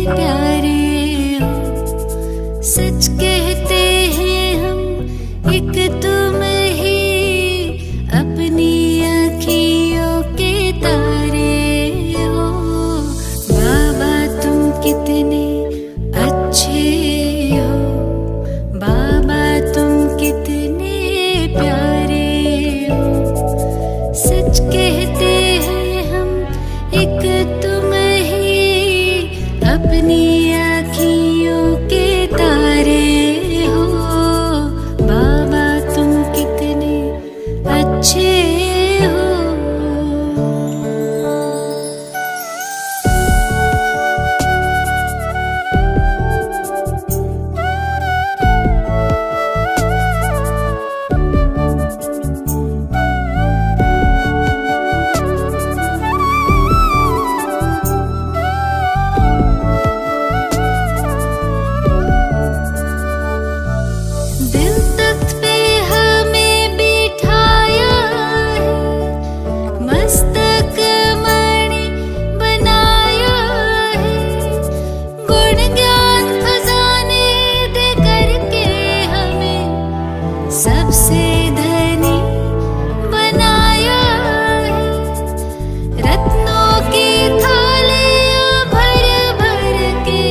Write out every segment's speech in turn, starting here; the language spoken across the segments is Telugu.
प्यारे हो। सच कहते हैं हम एक तुम ही अपनी अखियों के तारे हो। बाबा तुम कितने अच्छे हो, बाबा तुम कितने प्यारे हो। सच कहते हैं हम एक तुम ही अपनी अखियों के तारे हो। बाबा तुम कितने अच्छे हो। दिल तख्त पे हमें बिठाया है, मस्तक मणि बनाया है। गुण ज्ञान खजाने दे करके हमें सबसे धनी बनाया है। रत्नों की थालियां भर भर के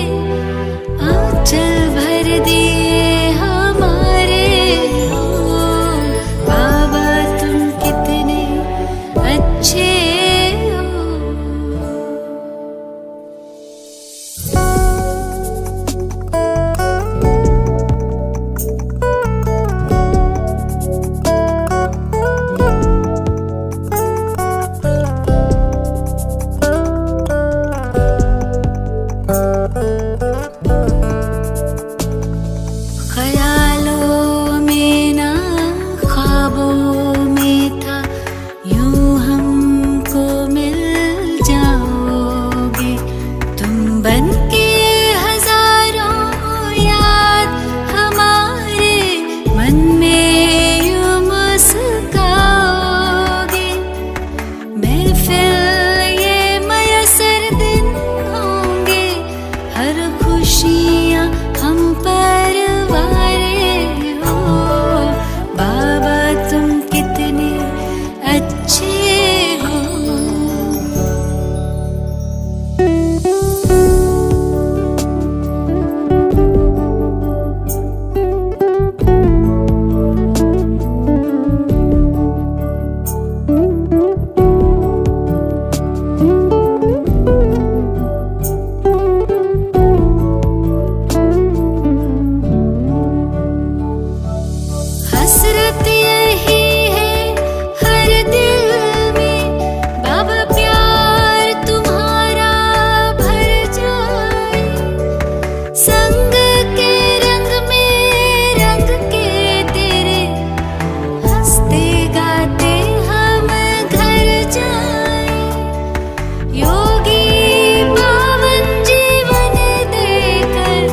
आंचल भर दिए हमारे हो। बाबा तुम कितने अच्छे हो। ख्यालों में ना ख्वाबों में था, यूं हमको मिल जाओगे। तुम बन के हजारों याद हमारे मन में यूं मुस्काओगे। महफिल ये मयसर दिन होंगे, हर खुशियाँ हम पर वारे हो। बाबा तुम कितने अच्छे हो। हसरत यही है हर दिल में, बाबा प्यार तुम्हारा भर जाए। संग के रंग में रंग के तेरे, हंसते गाते हम घर जाए। योगी पावन जीवन देकर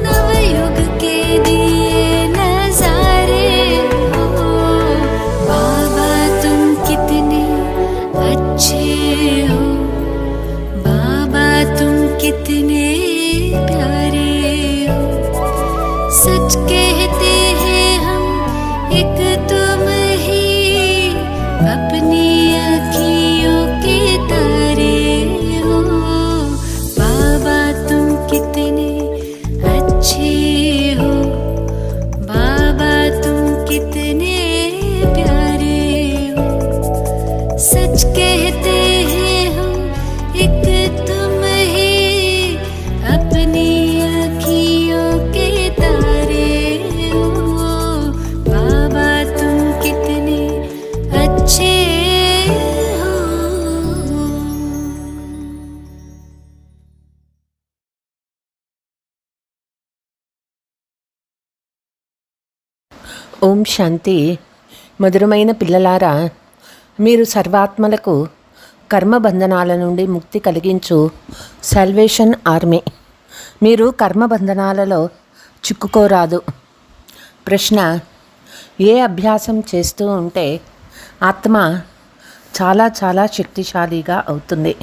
नवयुग के दिए नजारे हो। बाबा तुम कितने अच्छे हो। बाबा तुम कितने प्यारे हो। सच कहते हैं हम एक तुम ही अपनी अखियों के तारे हो। बाबा तुम कितने अच्छे हो। बाबा तुम कितने प्यारे हो। सच कहते हैं हम एक तुम ही अपनी अखियों के तारे हो। बाबा तुम कितने अच्छे हो। ఓం శాంతి. మధురమైన పిల్లలారా, మీరు సర్వాత్మలకు కర్మబంధనాల నుండి ముక్తి కలిగించు సాల్వేషన్ ఆర్మీ. మీరు కర్మబంధనాలలో చిక్కుకోరాదు. ప్రశ్న: ఏ అభ్యాసం చేస్తూ ఉంటే ఆత్మ చాలా చాలా శక్తిశాలిగా అవుతుంది?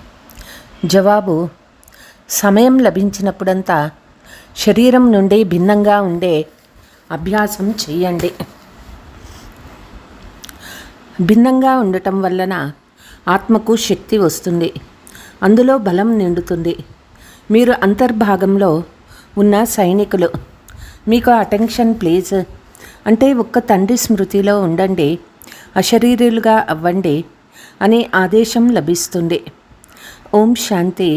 జవాబు: సమయం లభించినప్పుడంతా శరీరం నుండి భిన్నంగా ఉండే అభ్యాసం చేయండి. భిన్నంగా ఉండటం వలన ఆత్మకు శక్తి వస్తుంది, అందులో బలం నిండుతుంది. మీరు అంతర్భాగంలో ఉన్న సైనికులు. మీకు అటెన్షన్ ప్లీజ్ అంటే ఒక్క తండ్రి స్మృతిలో ఉండండి, అశరీరులుగా అవ్వండి అనే ఆదేశం లభిస్తుంది. ఓం శాంతి.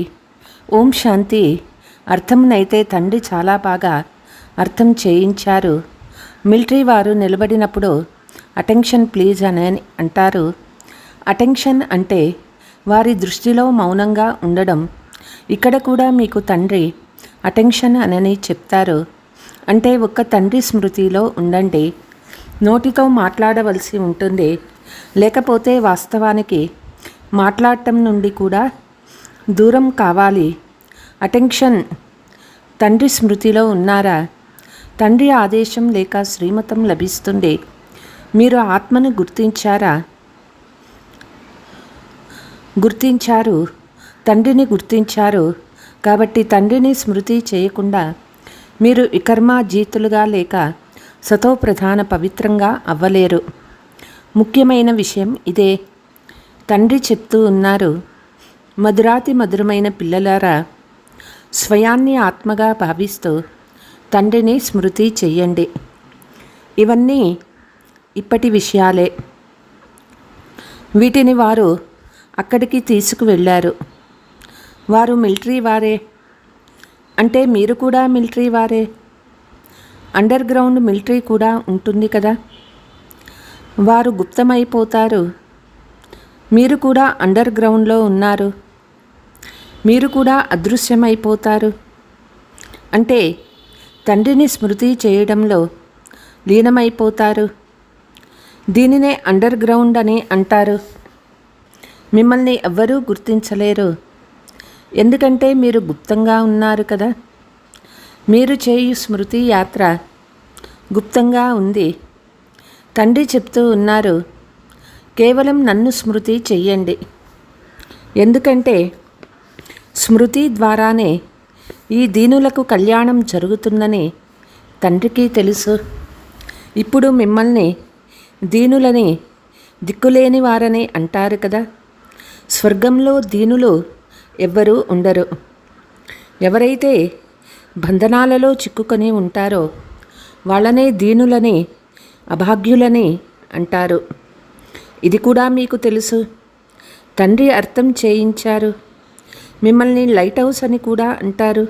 ఓం శాంతి అర్థంనైతే తండ్రి చాలా బాగా అర్థం చేయించారు. మిలిటరీ వారు నిలబడినప్పుడు అటెన్షన్ ప్లీజ్ అని అంటారు. అటెన్షన్ అంటే వారి దృష్టిలో మౌనంగా ఉండడం. ఇక్కడ కూడా మీకు తండ్రి అటెన్షన్ అని చెప్తారు. అంటే ఒక్క తండ్రి స్మృతిలో ఉండండి. నోటితో మాట్లాడవలసి ఉంటుంది, లేకపోతే వాస్తవానికి మాట్లాడటం నుండి కూడా దూరం కావాలి. అటెన్షన్. తండ్రి స్మృతిలో ఉన్నారా? తండ్రి ఆదేశం లేక శ్రీమతం లభిస్తుంది. మీరు ఆత్మను గుర్తించారా? గుర్తించారు, తండ్రిని గుర్తించారు. కాబట్టి తండ్రిని స్మృతి చేయకుండా మీరు వికర్మాజీతులుగా లేక సతోప్రధాన పవిత్రంగా అవ్వలేరు. ముఖ్యమైన విషయం ఇదే. తండ్రి చెప్తూ ఉన్నారు, మధురాతి మధురమైన పిల్లలారా, స్వయాన్ని ఆత్మగా భావిస్తూ తండ్రిని స్మృతి చెయ్యండి. ఇవన్నీ ఇప్పటి విషయాలే. వీటిని వారు అక్కడికి తీసుకువెళ్ళారు. వారు మిలిటరీ వారే అంటే మీరు కూడా మిలిటరీ వారే. అండర్ గ్రౌండ్ మిలిటరీ కూడా ఉంటుంది కదా. వారు గుప్తమైపోతారు, మీరు కూడా అండర్ గ్రౌండ్లో ఉన్నారు. మీరు కూడా అదృశ్యమైపోతారు. అంటే తండ్రిని స్మృతి చేయడంలో లీనమైపోతారు. దీనినే అండర్ గ్రౌండ్ అని అంటారు. మిమ్మల్ని ఎవ్వరూ గుర్తించలేరు, ఎందుకంటే మీరు గుప్తంగా ఉన్నారు కదా. మీరు చేయు స్మృతి యాత్ర గుప్తంగా ఉంది. తండ్రి చెప్తూ ఉన్నారు, కేవలం నన్ను స్మృతి చెయ్యండి. ఎందుకంటే స్మృతి ద్వారానే ఈ దీనులకు కళ్యాణం జరుగుతుందని తండ్రికి తెలుసు. ఇప్పుడు మిమ్మల్ని దీనులని, దిక్కులేని వారని అంటారు కదా. స్వర్గంలో దీనులు ఎవ్వరూ ఉండరు. ఎవరైతే బంధనాలలో చిక్కుకొని ఉంటారో వాళ్ళనే దీనులని, అభాగ్యులని అంటారు. ఇది కూడా మీకు తెలుసు. తండ్రి అర్థం చేయించారు. మిమ్మల్ని లైట్ హౌస్ అని కూడా అంటారు.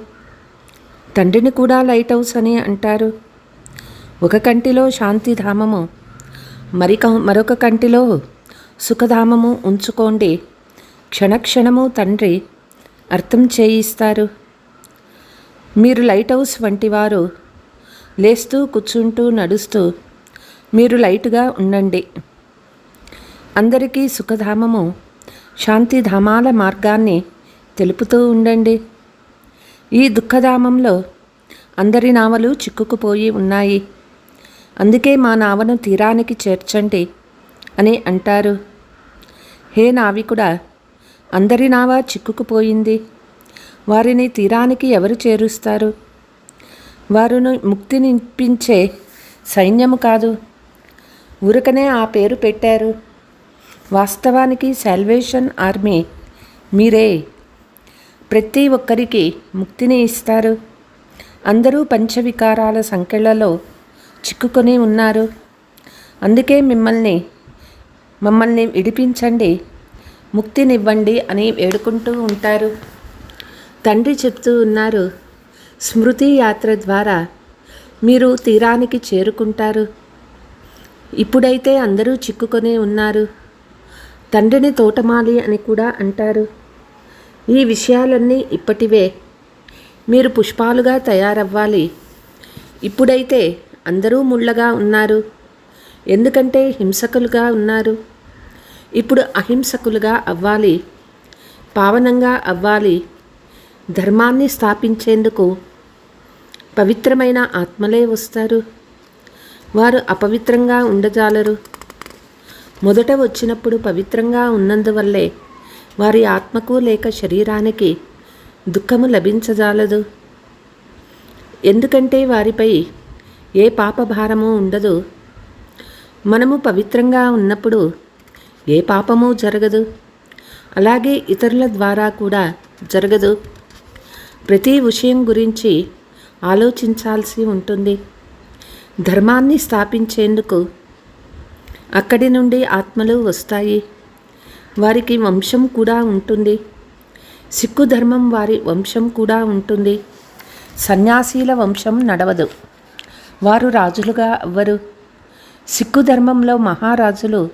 తండ్రిని కూడా లైట్ హౌస్ అని అంటారు. ఒక కంటిలో శాంతిధామము, మరొక కంటిలో సుఖధామము ఉంచుకోండి. క్షణక్షణము తండ్రి అర్థం చేయిస్తారు. మీరు లైట్ హౌస్ వంటి వారు. లేస్తూ కూర్చుంటూ నడుస్తూ మీరు లైట్గా ఉండండి. అందరికీ సుఖధామము, శాంతిధామాల మార్గాన్ని తెలుపుతూ ఉండండి. ఈ దుఃఖధామంలో అందరి నావలు చిక్కుకుపోయి ఉన్నాయి. అందుకే మా నావను తీరానికి చేర్చండి అని అంటారు. హే నావికుడా, అందరి నావ చిక్కుకుపోయింది. వారిని తీరానికి ఎవరు చేరుస్తారు? వారును ముక్తినిప్పించే సైన్యము కాదు. ఊరకనే ఆ పేరు పెట్టారు. వాస్తవానికి సాల్వేషన్ ఆర్మీ మీరే. ప్రతి ఒక్కరికి ముక్తిని ఇస్తారు. అందరూ పంచవికారాల సంకెళ్లలో చిక్కుకొని ఉన్నారు. అందుకే మమ్మల్ని విడిపించండి, ముక్తినివ్వండి అని వేడుకుంటూ ఉంటారు. తండ్రి చెప్తూ ఉన్నారు, స్మృతి యాత్ర ద్వారా మీరు తీరానికి చేరుకుంటారు. ఇప్పుడైతే అందరూ చిక్కుకొని ఉన్నారు. తండ్రిని తోటమాలి అని కూడా అంటారు. ఈ విషయాలన్నీ ఇప్పటివే. మీరు పుష్పాలుగా తయారవ్వాలి. ఇప్పుడైతే అందరూ ముళ్ళగా ఉన్నారు, ఎందుకంటే హింసకులుగా ఉన్నారు. ఇప్పుడు అహింసకులుగా అవ్వాలి, పావనంగా అవ్వాలి. ధర్మాన్ని స్థాపించేందుకు పవిత్రమైన ఆత్మలే వస్తారు. వారు అపవిత్రంగా ఉండజాలరు. మొదట వచ్చినప్పుడు పవిత్రంగా ఉన్నందువల్లే వారి ఆత్మకు లేక శరీరానికి దుఃఖము లభించజాలదు. ఎందుకంటే వారిపై ఏ పాపభారము ఉండదు. మనము పవిత్రంగా ఉన్నప్పుడు ఏ పాపము జరగదు. అలాగే ఇతరుల ద్వారా కూడా జరగదు. ప్రతి విషయం గురించి ఆలోచించాల్సి ఉంటుంది. ధర్మాన్ని స్థాపించేందుకు అక్కడి నుండి ఆత్మలు వస్తాయి. వారికి వంశం కూడా ఉంటుంది. సిక్కు ధర్మం వారి వంశం కూడా ఉంటుంది. సన్యాసీల వంశం నడవదు. వారు రాజులుగా అవ్వరు. సిక్కు ధర్మంలో మహారాజులు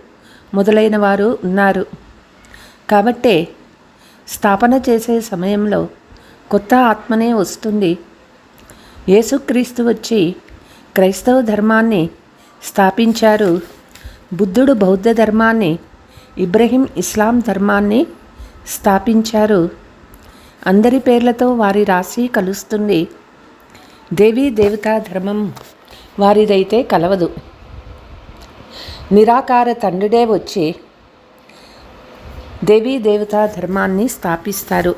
మొదలైన వారు ఉన్నారు. కాబట్టే స్థాపన చేసే సమయంలో కొత్త ఆత్మనే వస్తుంది. యేసుక్రీస్తు వచ్చి క్రైస్తవ ధర్మాన్ని స్థాపించారు. బుద్ధుడు బౌద్ధ ధర్మాన్ని, ఇబ్రహీం ఇస్లాం ధర్మాన్ని స్థాపించారు. అందరి పేర్లతో వారి రాశి కలుస్తుంది. దేవీ దేవతా ధర్మం వారిదైతే కలవదు. నిరాకార తండ్రుడే వచ్చి దేవీ దేవతా ధర్మాన్ని స్థాపిస్తారు.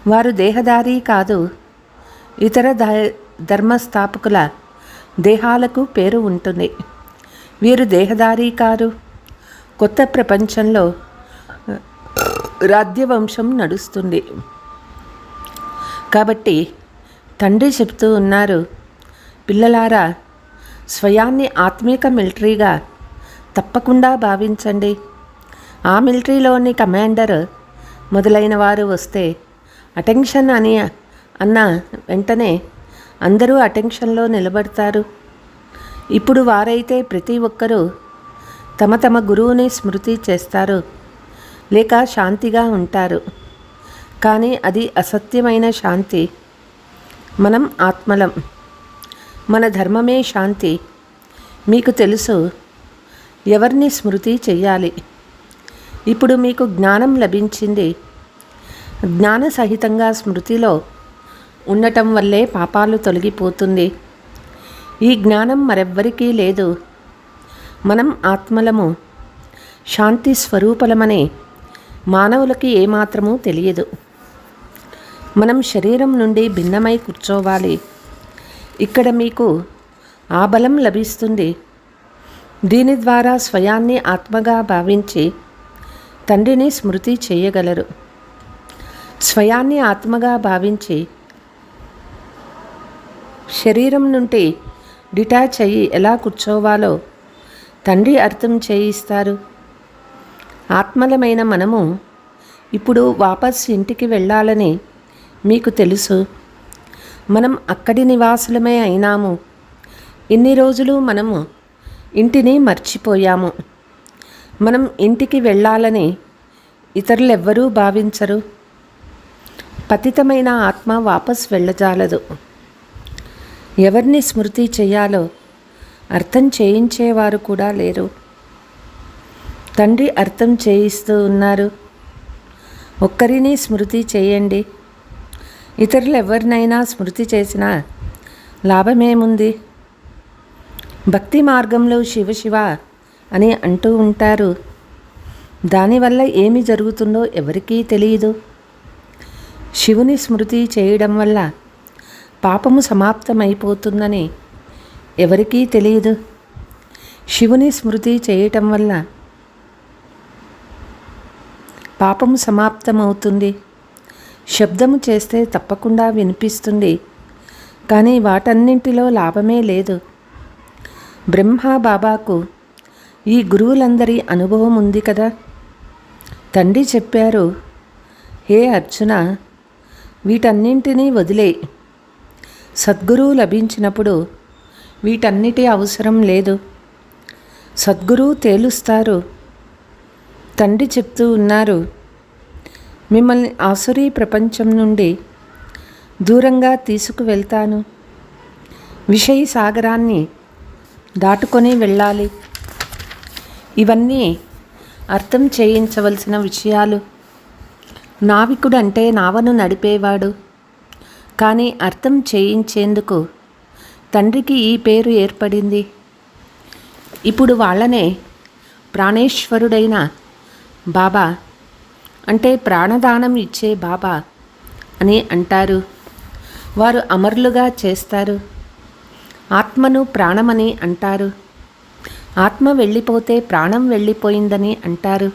వారు దేహదారి కాదు. ఇతర ధర్మస్థాపకుల దేహాలకు పేరు ఉంటుంది. వీరు దేహదారి కారు. కొత్త ప్రపంచంలో రాజ్యవంశం నడుస్తుంది. కాబట్టి తండ్రి చెప్తూ ఉన్నారు, పిల్లలారా, స్వయాన్ని ఆత్మీక మిలిటరీగా తప్పకుండా భావించండి. ఆ మిలిటరీలోని కమాండర్ మొదలైన వారు వస్తే అటెన్షన్ అన్న వెంటనే అందరూ అటెన్షన్లో నిలబడతారు. ఇప్పుడు వారైతే ప్రతి ఒక్కరూ తమ తమ గురువుని స్మృతి చేస్తారు, లేక శాంతిగా ఉంటారు. కానీ అది అసత్యమైన శాంతి. మనం ఆత్మలం. మన ధర్మమే శాంతి. మీకు తెలుసు ఎవరిని స్మృతి చెయ్యాలి. ఇప్పుడు మీకు జ్ఞానం లభించింది. జ్ఞాన సహితంగా స్మృతిలో ఉండటం వల్లే పాపాలు తొలగిపోతుంది. ఈ జ్ఞానం మరెవ్వరికీ లేదు. మనం ఆత్మలము, శాంతి స్వరూపలమని మానవులకి ఏమాత్రమూ తెలియదు. మనం శరీరం నుండి భిన్నమై కూర్చోవాలి. ఇక్కడ మీకు ఆ బలం లభిస్తుంది. దీని ద్వారా స్వయాన్ని ఆత్మగా భావించి తండ్రిని స్మృతి చేయగలరు. స్వయాన్ని ఆత్మగా భావించి శరీరం నుండి డిటాచ్ అయ్యి ఎలా కూర్చోవాలో తండ్రి అర్థం చేయిస్తారు. ఆత్మలమైన మనము ఇప్పుడు వాపస్ ఇంటికి వెళ్ళాలని మీకు తెలుసు. మనం అక్కడి నివాసులమే అయినాము. ఇన్ని రోజులు మనము ఇంటిని మర్చిపోయాము. మనం ఇంటికి వెళ్ళాలని ఇతరులెవ్వరూ భావించరు. పతితమైన ఆత్మ వాపస్ వెళ్ళజాలదు. ఎవరిని స్మృతి చేయాలో అర్థం చేయించేవారు కూడా లేరు. తండ్రి అర్థం చేయిస్తూ ఉన్నారు. ఒక్కరిని స్మృతి చేయండి. ఇతరులు ఎవరినైనా స్మృతి చేసినా లాభమేముంది? భక్తి మార్గంలో శివ శివ అని అంటూ ఉంటారు. దానివల్ల ఏమి జరుగుతుందో ఎవరికీ తెలియదు. శివుని స్మృతి చేయడం వల్ల పాపము సమాప్తమైపోతుందని ఎవరికీ తెలియదు. శివుని స్మృతి చేయటం వల్ల పాపము సమాప్తమవుతుంది. శబ్దము చేస్తే తప్పకుండా వినిపిస్తుంది. కానీ వాటన్నింటిలో లాభమే లేదు. బ్రహ్మ బాబాకు ఈ గురువులందరి అనుభవం ఉంది కదా. తండ్రి చెప్పారు, హే అర్జున, వీటన్నింటినీ వదిలే. సద్గురువు లభించినప్పుడు వీటన్నిటి అవసరం లేదు. సద్గురువు తేలుస్తారు. తండ్రి చెప్తూ ఉన్నారు, మిమ్మల్ని ఆసురీ ప్రపంచం నుండి దూరంగా తీసుకువెళ్తాను. విషయ సాగరాన్ని దాటుకొని వెళ్ళాలి. ఇవన్నీ అర్థం చేయించవలసిన విషయాలు. నావికుడు అంటే నావను నడిపేవాడు. కానీ అర్థం చేయించేందుకు తండ్రికి ఈ పేరు ఏర్పడింది. ఇప్పుడు వాళ్ళనే ప్రాణేశ్వరుడైన బాబా అంటే ప్రాణదానం ఇచ్చే బాబా అని అంటారు. వారు అమరులుగా చేస్తారు. ఆత్మను ప్రాణమని అంటారు. ఆత్మ వెళ్ళిపోతే ప్రాణం వెళ్ళిపోయిందని అంటారు.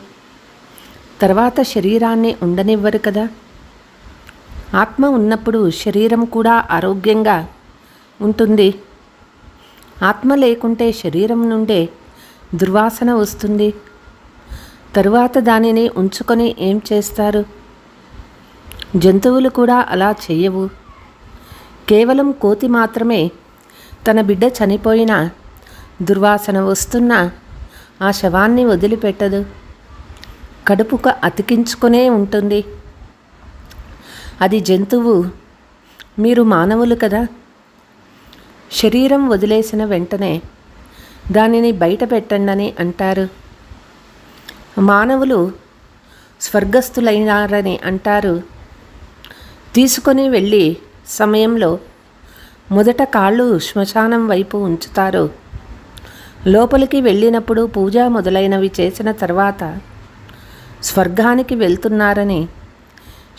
తర్వాత శరీరాన్ని ఉండనివ్వరు కదా. ఆత్మ ఉన్నప్పుడు శరీరం కూడా ఆరోగ్యంగా ఉంటుంది. ఆత్మ లేకుంటే శరీరం నుండే దుర్వాసన వస్తుంది. తరువాత దానిని ఉంచుకొని ఏం చేస్తారు? జంతువులు కూడా అలా చెయ్యవు. కేవలం కోతి మాత్రమే తన బిడ్డ చనిపోయినా దుర్వాసన వస్తున్నా ఆ శవాన్ని వదిలిపెట్టదు. కడుపుకు అతికించుకునే ఉంటుంది. అది జంతువు, మీరు మానవులు కదా. శరీరం వదిలేసిన వెంటనే దానిని బయట పెట్టండి అంటారు. మానవులు స్వర్గస్థులైనారని అంటారు. తీసుకొని వెళ్ళి సమయంలో మొదట కాళ్ళు శ్మశానం వైపు ఉంచుతారు. లోపలికి వెళ్ళినప్పుడు పూజ మొదలైనవి చేసిన తర్వాత స్వర్గానికి వెళ్తున్నారని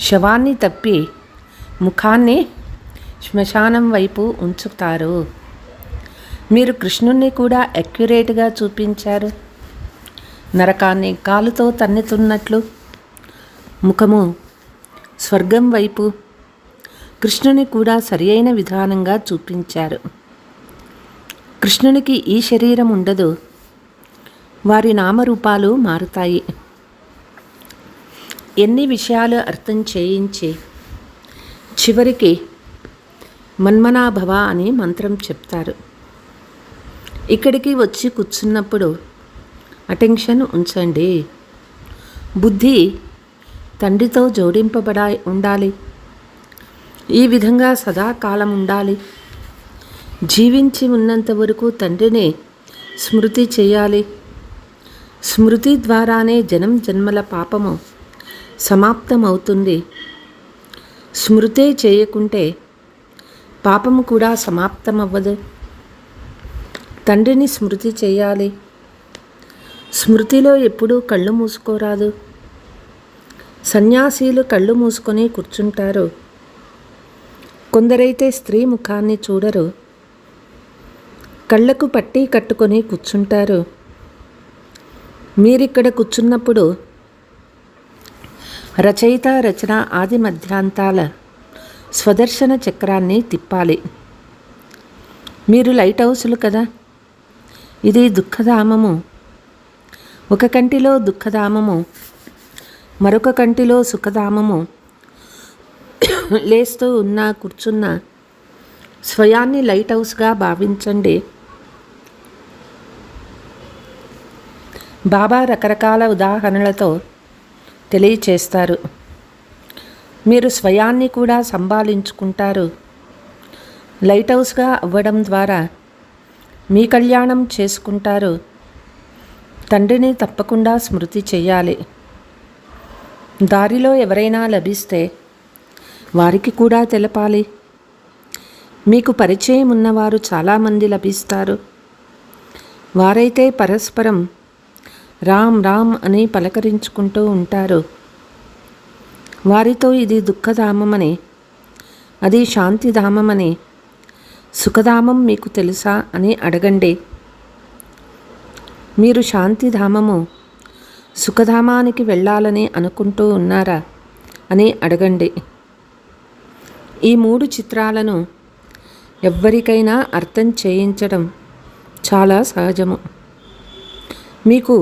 శవాన్ని తప్పి ముఖాన్ని శ్మశానం వైపు ఉంచుతారు. మీరు కృష్ణుణ్ణి కూడా అక్యురేట్గా చూపించారు. నరకాన్ని కాలుతో తన్నుతున్నట్లు ముఖము స్వర్గం వైపు కృష్ణుని కూడా సరియైన విధానంగా చూపించారు. కృష్ణునికి ఈ శరీరం ఉండదు. వారి నామరూపాలు మారుతాయి. ఎన్ని విషయాలు అర్థం చేయించి చివరికి మన్మనాభవ అని మంత్రం చెప్తారు. ఇక్కడికి వచ్చి కూర్చున్నప్పుడు అటెన్షన్ ఉంచండి. బుద్ధి తండ్రితో ఉండాలి. ఈ విధంగా సదాకాలం ఉండాలి. జీవించి ఉన్నంత వరకు తండ్రిని స్మృతి చేయాలి. స్మృతి ద్వారానే జన్మల పాపము సమాప్తమవుతుంది. స్మృతే చేయకుంటే పాపము కూడా సమాప్తమవ్వదు. తండ్రిని స్మృతి చేయాలి. స్మృతిలో ఎప్పుడూ కళ్ళు మూసుకోరాదు. సన్యాసీలు కళ్ళు మూసుకొని కూర్చుంటారు. కొందరైతే స్త్రీ ముఖాన్ని చూడరు. కళ్ళకు పట్టీ కట్టుకొని కూర్చుంటారు. మీరిక్కడ కూర్చున్నప్పుడు రచయిత రచన ఆది మధ్యాంతాల స్వదర్శన చక్రాన్ని తిప్పాలి. మీరు లైట్ హౌసులు కదా. ఇది దుఃఖధామము. ఒక కంటిలో దుఃఖధామము, మరొక కంటిలో సుఖధామము. లేస్తూ ఉన్నా కూర్చున్నా స్వయాన్ని లైట్ హౌస్గా భావించండి. బాబా రకరకాల ఉదాహరణలతో తెలియచేస్తారు. మీరు స్వయాన్ని కూడా సంభాళించుకుంటారు. లైట్ హౌస్గా అవ్వడం ద్వారా మీ కళ్యాణం చేసుకుంటారు. తండ్రిని తప్పకుండా స్మృతి చేయాలి. దారిలో ఎవరైనా లభిస్తే వారికి కూడా తెలపాలి. మీకు పరిచయం ఉన్నవారు చాలామంది లభిస్తారు. వారైతే పరస్పరం రామ్ రామ్ అని పలకరించుకుంటూ ఉంటారు. వారితో ఇది దుఃఖధామమని, అది శాంతిధామమని, సుఖధామం మీకు తెలుసా అని అడగండి. మీరు శాంతిధామము, సుఖధామానికి వెళ్ళాలని అనుకుంటూ ఉన్నారా అని అడగండి. ఈ 3 చిత్రాలను ఎవ్వరికైనా అర్థం చేయించడం చాలా సహజము. మీకు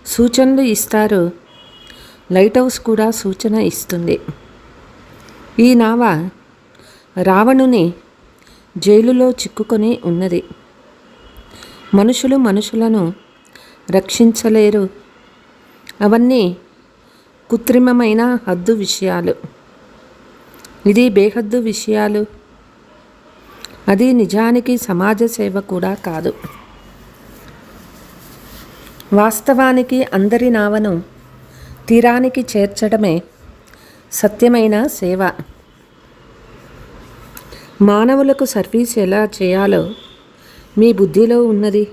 సూచనలు ఇస్తారు. లైట్ హౌస్ కూడా సూచన ఇస్తుంది. ఈ నావ రావణుని జైలులో చిక్కుకొని ఉన్నది. మనుషులు మనుషులను రక్షించలేరు. అవన్నీ కృత్రిమమైన హద్దు విషయాలు. ఇది బేహద్దు విషయాలు. అది నిజానికి సమాజ సేవ కూడా కాదు. వాస్తవానికి అందరి నావను తీరానికి చేర్చడమే సత్యమైన సేవ. మానవులకు సర్వీస్ ఎలా చేయాలో మీ బుద్ధిలో ఉన్నది.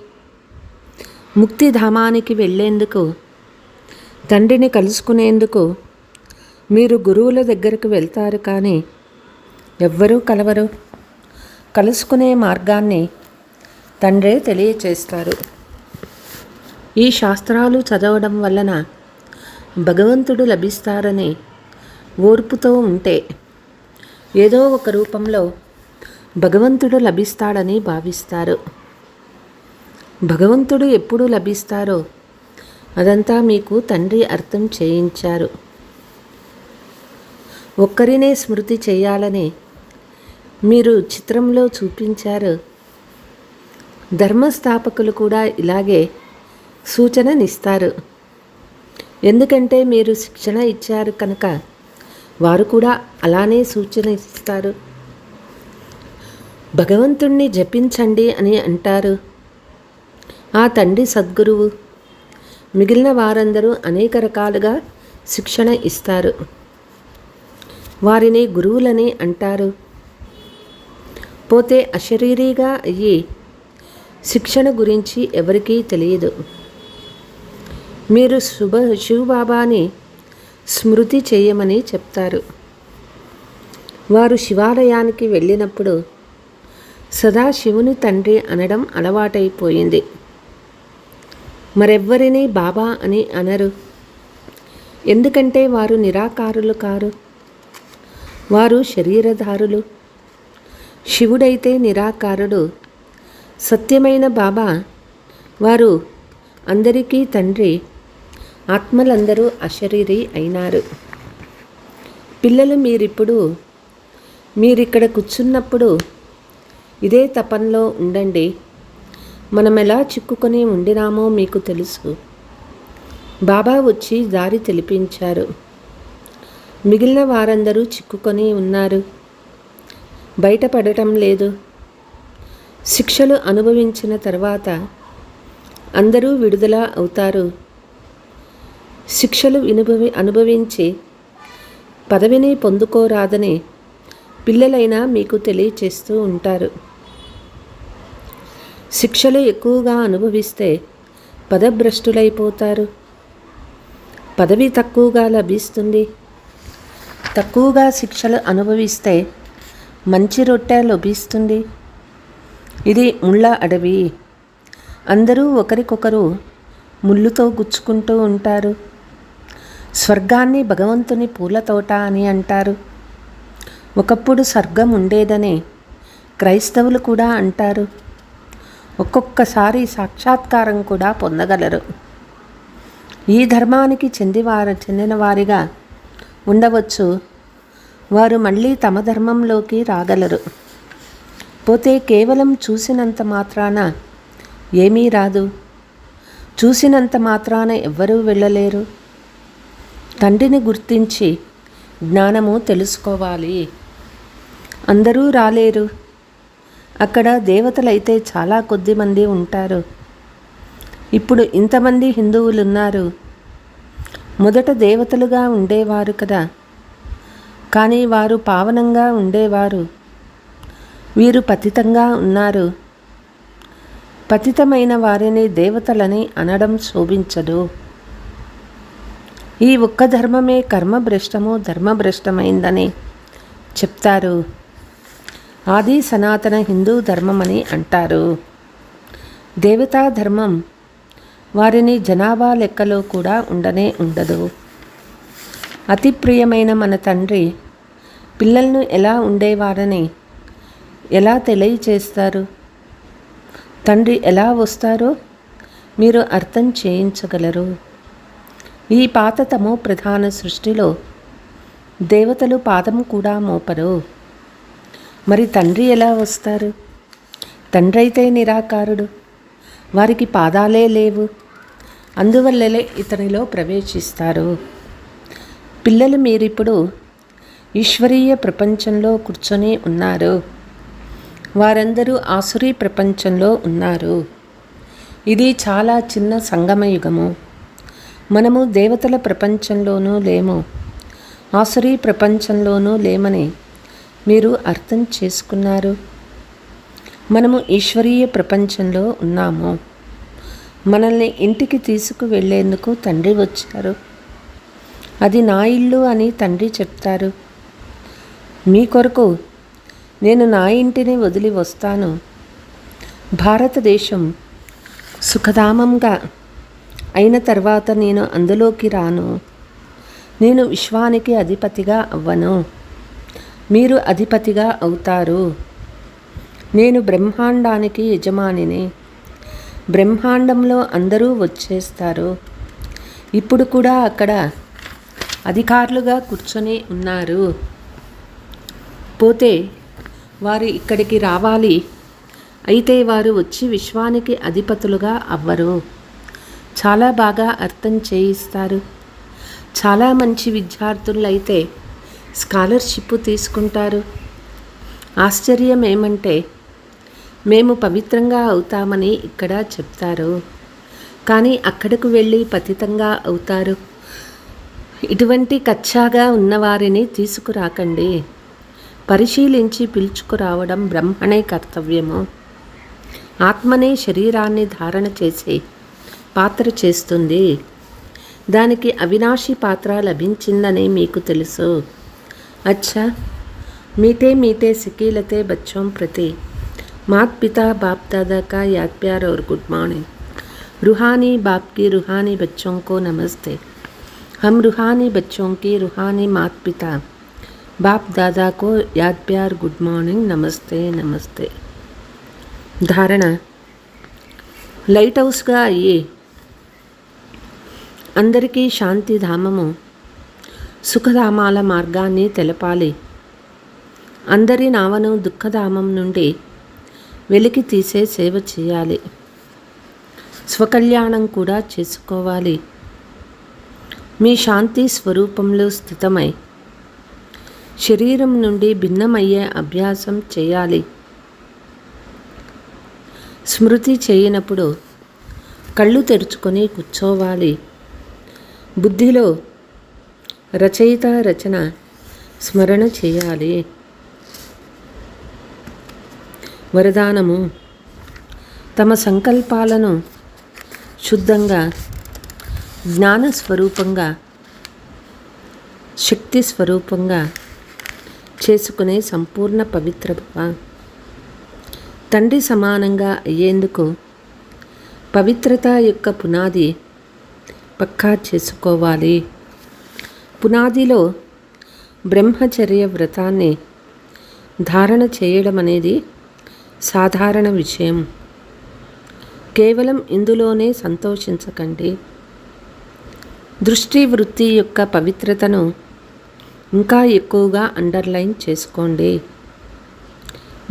ముక్తిధామానికి వెళ్ళేందుకు, తండ్రిని కలుసుకునేందుకు మీరు గురువుల దగ్గరకు వెళ్తారు కానీ ఎవ్వరూ కలవరు. కలుసుకునే మార్గాన్ని తండ్రే తెలియచేస్తారు. ఈ శాస్త్రాలు చదవడం వలన భగవంతుడు లభిస్తారని ఓర్పుతో ఉంటే ఏదో ఒక రూపంలో భగవంతుడు లభిస్తాడని భావిస్తారు. భగవంతుడు ఎప్పుడు లభిస్తారో అదంతా మీకు తండ్రి అర్థం చేయించారు. ఒక్కరినే స్మృతి చేయాలని మీరు చిత్రంలో చూపించారు. ధర్మస్థాపకులు కూడా ఇలాగే సూచననిస్తారు. ఎందుకంటే మీరు శిక్షణ ఇచ్చారు కనుక వారు కూడా అలానే సూచన ఇస్తారు. భగవంతుణ్ణి జపించండి అని అంటారు. ఆ తండ్రి సద్గురువు. మిగిలిన వారందరూ అనేక రకాలుగా శిక్షణ ఇస్తారు. వారిని గురువులని అంటారు. పోతే అశరీరీగా అయ్యి శిక్షణ గురించి ఎవరికీ తెలియదు. మీరు శివబాబాని స్మృతి చేయమని చెప్తారు. వారు శివాలయానికి వెళ్ళినప్పుడు సదా శివుని తండ్రి అనడం అలవాటైపోయింది. మరెవ్వరినీ బాబా అని అనరు. ఎందుకంటే వారు నిరాకారులు కారు. వారు శరీరధారులు. శివుడైతే నిరాకారుడు. సత్యమైన బాబా వారు అందరికీ తండ్రి. ఆత్మలందరూ అశరీరి అయినారు. పిల్లలు మీరిక్కడ కూర్చున్నప్పుడు ఇదే తపంలో ఉండండి. మనం ఎలా చిక్కుకొని ఉండినామో మీకు తెలుసు. బాబా వచ్చి దారి తెలిపించారు. మిగిలిన వారందరూ చిక్కుకొని ఉన్నారు. బయటపడటం లేదు. శిక్షలు అనుభవించిన తర్వాత అందరూ విడుదల అవుతారు. శిక్షలు అనుభవించి పదవిని పొందుకోరాదని పిల్లలైనా మీకు తెలియచేస్తూ ఉంటారు. శిక్షలు ఎక్కువగా అనుభవిస్తే పదభ్రష్టులైపోతారు. పదవి తక్కువగా లభిస్తుంది. తక్కువగా శిక్షలు అనుభవిస్తే మంచి రొట్టె లభిస్తుంది. ఇది ముళ్ళ అడవి. అందరూ ఒకరికొకరు ముళ్ళుతో గుచ్చుకుంటూ ఉంటారు. స్వర్గాన్ని భగవంతుని పూల తోట అని అంటారు. ఒకప్పుడు స్వర్గం ఉండేదని క్రైస్తవులు కూడా అంటారు. ఒక్కొక్కసారి సాక్షాత్కారం కూడా పొందగలరు. ఈ ధర్మానికి చెందిన వారిగా ఉండవచ్చు. వారు మళ్ళీ తమ ధర్మంలోకి రాగలరు. పోతే కేవలం చూసినంత మాత్రాన ఏమీ రాదు. చూసినంత మాత్రాన ఎవ్వరూ వెళ్ళలేరు. తండ్రిని గుర్తించి జ్ఞానము తెలుసుకోవాలి. అందరూ రాలేరు. అక్కడ దేవతలైతే చాలా కొద్ది మంది ఉంటారు. ఇప్పుడు ఇంతమంది హిందువులు ఉన్నారు. మొదట దేవతలుగా ఉండేవారు కదా, కానీ వారు పావనంగా ఉండేవారు. వీరు పతితంగా ఉన్నారు. పతితమైన వారిని దేవతలని అనడం శోభించదు. ఈ ఒక్క ధర్మమే కర్మభ్రష్టము ధర్మభ్రష్టమైందని చెప్తారు. ఆది సనాతన హిందూ ధర్మమని అంటారు. దేవతా ధర్మం వారిని జనాభా లెక్కలో కూడా ఉండదు. అతి ప్రియమైన మన తండ్రి పిల్లలను ఎలా ఉండేవారని ఎలా తెలియచేస్తారు? తండ్రి ఎలా వస్తారో మీరు అర్థం చేయించగలరు. ఈ పాత తమో ప్రధాన సృష్టిలో దేవతలు పాదం కూడా మోపరు. మరి తండ్రి ఎలా వస్తారు? తండ్రి అయితే నిరాకారుడు. వారికి పాదాలే లేవు. అందువల్లే ఇతనిలో ప్రవేశిస్తారు. పిల్లలు మీరిప్పుడు ఈశ్వరీయ ప్రపంచంలో కూర్చొని ఉన్నారు. వారందరూ ఆసురీ ప్రపంచంలో ఉన్నారు. ఇది చాలా చిన్న సంగమయుగము. మనము దేవతల ప్రపంచంలోనూ లేము, ఆసురీ ప్రపంచంలోనూ లేమని మీరు అర్థం చేసుకున్నారు. మనము ఈశ్వరీయ ప్రపంచంలో ఉన్నాము. మనల్ని ఇంటికి తీసుకువెళ్ళేందుకు తండ్రి వచ్చారు. అది నా ఇల్లు అని తండ్రి చెప్తారు. మీ కొరకు నేను నా ఇంటిని వదిలి వస్తాను. భారతదేశం సుఖధామంగా అయిన తర్వాత నేను అందులోకి రాను. నేను విశ్వానికి అధిపతిగా అవ్వను, మీరు అధిపతిగా అవుతారు. నేను బ్రహ్మాండానికి యజమానిని. బ్రహ్మాండంలో అందరూ వచ్చేస్తారు. ఇప్పుడు కూడా అక్కడ అధికారులుగా కూర్చొని ఉన్నారు. పోతే వారు ఇక్కడికి రావాలి. అయితే వారు వచ్చి విశ్వానికి అధిపతులుగా అవ్వరు. చాలా బాగా అర్థం చేయిస్తారు. చాలా మంచి విద్యార్థులు అయితే స్కాలర్షిప్ తీసుకుంటారు. ఆశ్చర్యం ఏమంటే మేము పవిత్రంగా అవుతామని ఇక్కడ చెప్తారు, కానీ అక్కడకు వెళ్ళి పతితంగా అవుతారు. ఇటువంటి కచ్చాగా ఉన్నవారిని తీసుకురాకండి. పరిశీలించి పిలుచుకురావడం బ్రహ్మణే కర్తవ్యము. ఆత్మనే శరీరాన్ని ధారణ చేసి పాత్ర చేస్తుంది. దానికి అవినాశి పాత్ర లభించిందని మీకు తెలుసు. అచ్చా, मीठे मीठे सिकीलते बच्चों प्रति माता पिता बाप दादा का याद प्यार और गुड मॉर्निंग। रूहानी बाप की रूहानी बच्चों को नमस्ते। हम रूहानी बच्चों की रूहानी माता पिता बाप दादा को याद प्यार गुड मॉर्निंग नमस्ते नमस्ते। धारण లైట్ హౌస్గా అయ్యి అందరికీ శాంతి ధామము సుఖధామాల మార్గాన్ని తెలపాలి. అందరి నావను దుఃఖధామం నుండి వెలికి తీసే సేవ చేయాలి. స్వకల్యాణం కూడా చేసుకోవాలి. మీ శాంతి స్వరూపంలో స్థితమై శరీరం నుండి భిన్నమయ్యే అభ్యాసం చేయాలి. స్మృతి చేయనప్పుడు కళ్ళు తెరుచుకొని కూర్చోవాలి. బుద్ధిలో రచయిత రచన స్మరణ చేయాలి. వరదానము: తమ సంకల్పాలను శుద్ధంగా, జ్ఞానస్వరూపంగా, శక్తి స్వరూపంగా చేసుకునే సంపూర్ణ పవిత్రత. తండ్రి సమానంగా అయ్యేందుకు పవిత్రత యొక్క పునాది పక్కా చేసుకోవాలి. పునాదిలో బ్రహ్మచర్య వ్రతాన్ని ధారణ చేయడం అనేది సాధారణ విషయం. కేవలం ఇందులోనే సంతోషించకండి. దృష్టి వృత్తి యొక్క పవిత్రతను ఇంకా ఎక్కువగా అండర్లైన్ చేసుకోండి.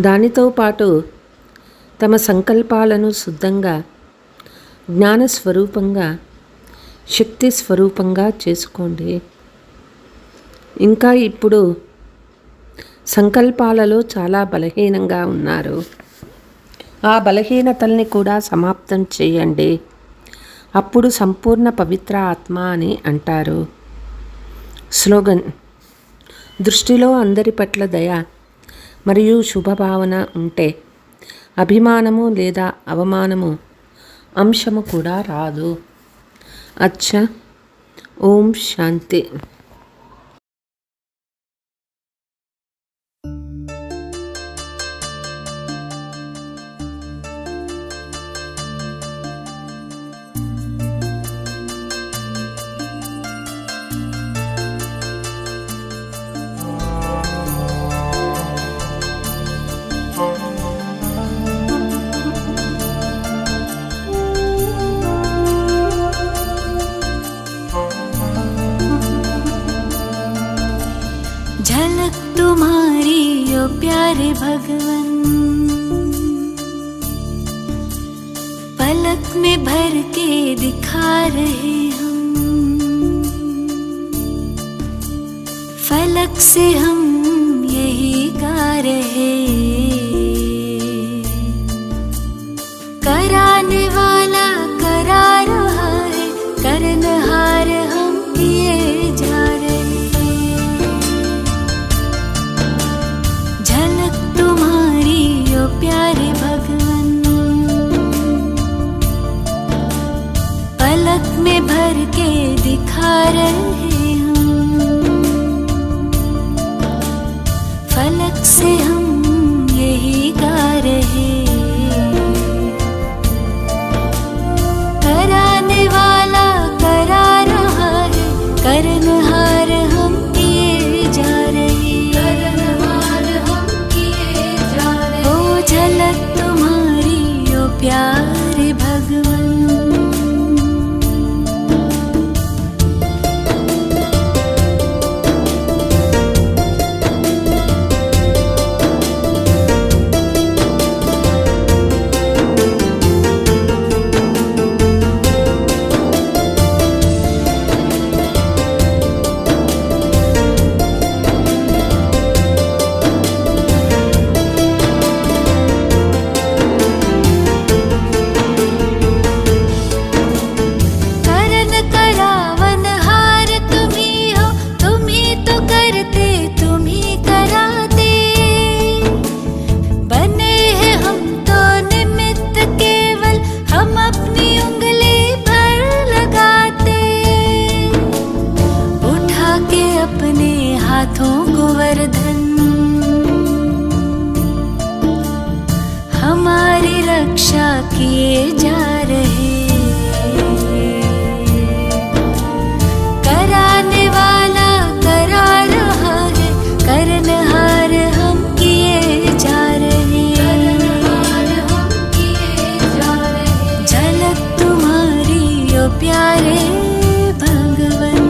దానితో పాటు తమ సంకల్పాలను శుద్ధంగా, జ్ఞానస్వరూపంగా, శక్తి స్వరూపంగా చేసుకోండి. ఇంకా ఇప్పుడు సంకల్పాలలో చాలా బలహీనంగా ఉన్నారు. ఆ బలహీనతల్ని కూడా సమాప్తం చేయండి. అప్పుడు సంపూర్ణ పవిత్ర ఆత్మ అని అంటారు. స్లోగన్: దృష్టిలో అందరి పట్ల దయ మరియు శుభభావన ఉంటే అభిమానము లేదా అవమానము అంశము కూడా రాదు. అచ్చా, ఓం శాంతి. झलक तुम्हारी ओ प्यारे भगवन, पलक में भर के दिखा रहे हम। फलक से हम यही गा रहे, कराने वाला करा रहा है, करनहार हम किए जा रहे। प्यारे भगवन, पलक में भर के दिखा रहे हम। किए जा रहे। कराने वाला करा रहा है, करनहार हम किए जा रहे। झलक तुम्हारी ओ प्यारे भगवन।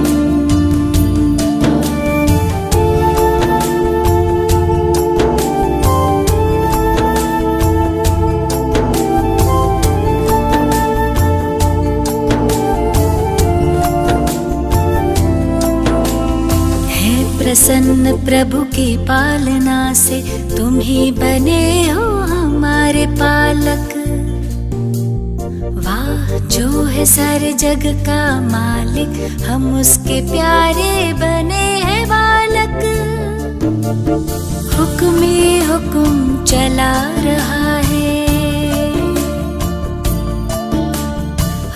प्रसन्न प्रभु की पालना से तुम ही बने हो हमारे पालक। वाह जो है सारे जग का मालिक, हम उसके प्यारे बने हैं बालक। हुक्म ही हुक्म चला रहा है,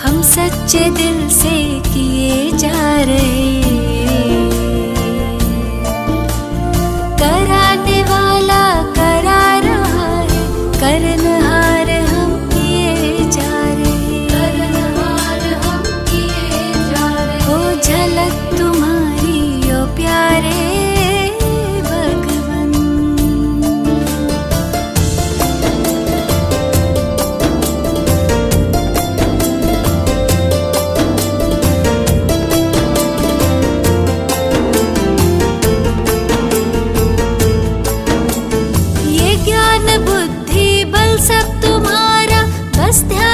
हम सच्चे दिल से किए जा रहे। कराने वाला करा रहा है, करनहार हम किए जा रहे। करनहार हम किए जा रहे। ओ झलक तुम्हारी ओ प्यारे भगवन। ज्ञान बुद्धि बल सब तुम्हारा, बस ध्यान